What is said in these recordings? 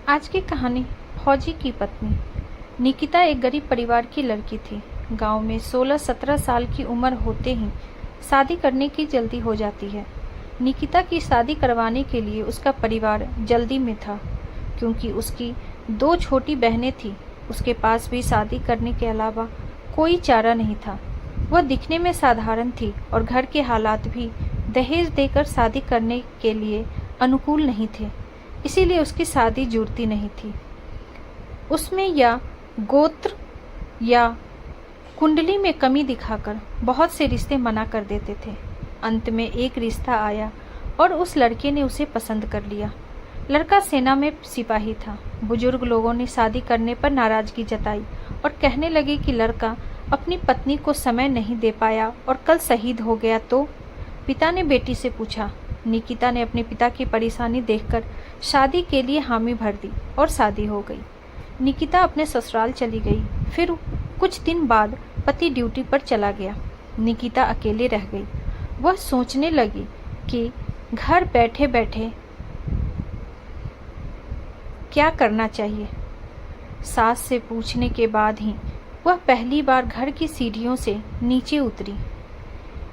आज की कहानी फौजी की पत्नी। निकिता एक गरीब परिवार की लड़की थी। गांव में 16-17 साल की उम्र होते ही शादी करने की जल्दी हो जाती है। निकिता की शादी करवाने के लिए उसका परिवार जल्दी में था, क्योंकि उसकी 2 छोटी बहनें थीं। उसके पास भी शादी करने के अलावा कोई चारा नहीं था। वह दिखने में साधारण थी और घर के हालात भी दहेज देकर शादी करने के लिए अनुकूल नहीं थे, इसीलिए उसकी शादी जुड़ती नहीं थी। उसमें या गोत्र या कुंडली में कमी दिखाकर बहुत से रिश्ते मना कर देते थे। अंत में एक रिश्ता आया और उस लड़के ने उसे पसंद कर लिया। लड़का सेना में सिपाही था। बुजुर्ग लोगों ने शादी करने पर नाराजगी जताई और कहने लगे कि लड़का अपनी पत्नी को समय नहीं दे पाया और कल शहीद हो गया तो। पिता ने बेटी से पूछा। निकिता ने अपने पिता की परेशानी देखकर शादी के लिए हामी भर दी और शादी हो गई। निकिता अपने ससुराल चली गई। फिर कुछ दिन बाद पति ड्यूटी पर चला गया। निकिता अकेले रह गई। वह सोचने लगी कि घर बैठे बैठे क्या करना चाहिए। सास से पूछने के बाद ही वह पहली बार घर की सीढ़ियों से नीचे उतरी।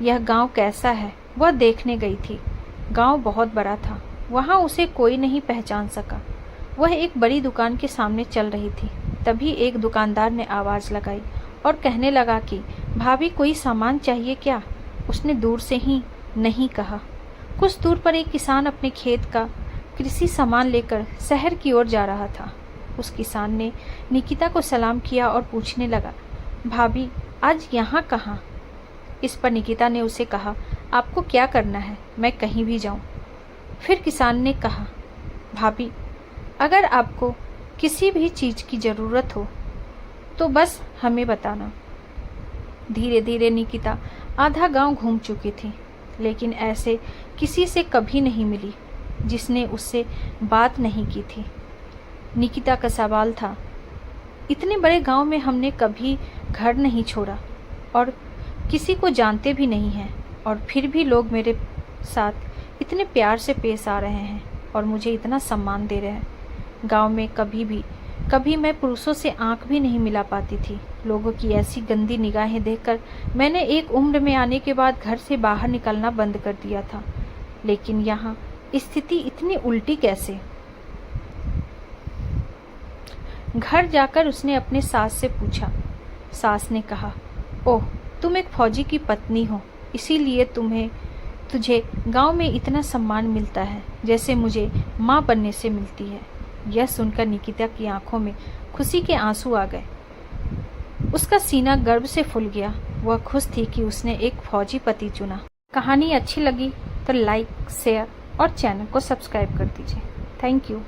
यह गांव कैसा है वह देखने गई थी। गांव बहुत बड़ा था। वहां उसे कोई नहीं पहचान सका। वह एक बड़ी दुकान के सामने चल रही थी। तभी एक दुकानदार ने आवाज़ लगाई और कहने लगा कि भाभी कोई सामान चाहिए क्या। उसने दूर से ही नहीं कहा। कुछ दूर पर एक किसान अपने खेत का कृषि सामान लेकर शहर की ओर जा रहा था। उस किसान ने निकिता को सलाम किया और पूछने लगा, भाभी आज यहाँ कहाँ। इस पर निकिता ने उसे कहा, आपको क्या करना है, मैं कहीं भी जाऊँ। फिर किसान ने कहा, भाभी अगर आपको किसी भी चीज़ की ज़रूरत हो तो बस हमें बताना। धीरे धीरे निकिता आधा गांव घूम चुकी थी, लेकिन ऐसे किसी से कभी नहीं मिली जिसने उससे बात नहीं की थी। निकिता का सवाल था, इतने बड़े गांव में हमने कभी घर नहीं छोड़ा और किसी को जानते भी नहीं हैं, और फिर भी लोग मेरे साथ इतने प्यार से पेश आ रहे हैं और मुझे इतना सम्मान दे रहे हैं। गांव में कभी मैं पुरुषों से आंख भी नहीं मिला पाती थी। लोगों की ऐसी गंदी निगाहें देखकर मैंने एक उम्र में आने के बाद घर से बाहर निकलना बंद कर दिया था। लेकिन यहाँ स्थिति इतनी उल्टी कैसे। घर जाकर उसने अपने सास से पूछा। सास ने कहा, ओह तुम एक फौजी की पत्नी हो, इसीलिए तुझे गांव में इतना सम्मान मिलता है जैसे मुझे माँ बनने से मिलती है। यह सुनकर निकिता की आंखों में खुशी के आंसू आ गए। उसका सीना गर्व से फूल गया। वह खुश थी कि उसने एक फौजी पति चुना। कहानी अच्छी लगी तो लाइक, शेयर और चैनल को सब्सक्राइब कर दीजिए। Thank you.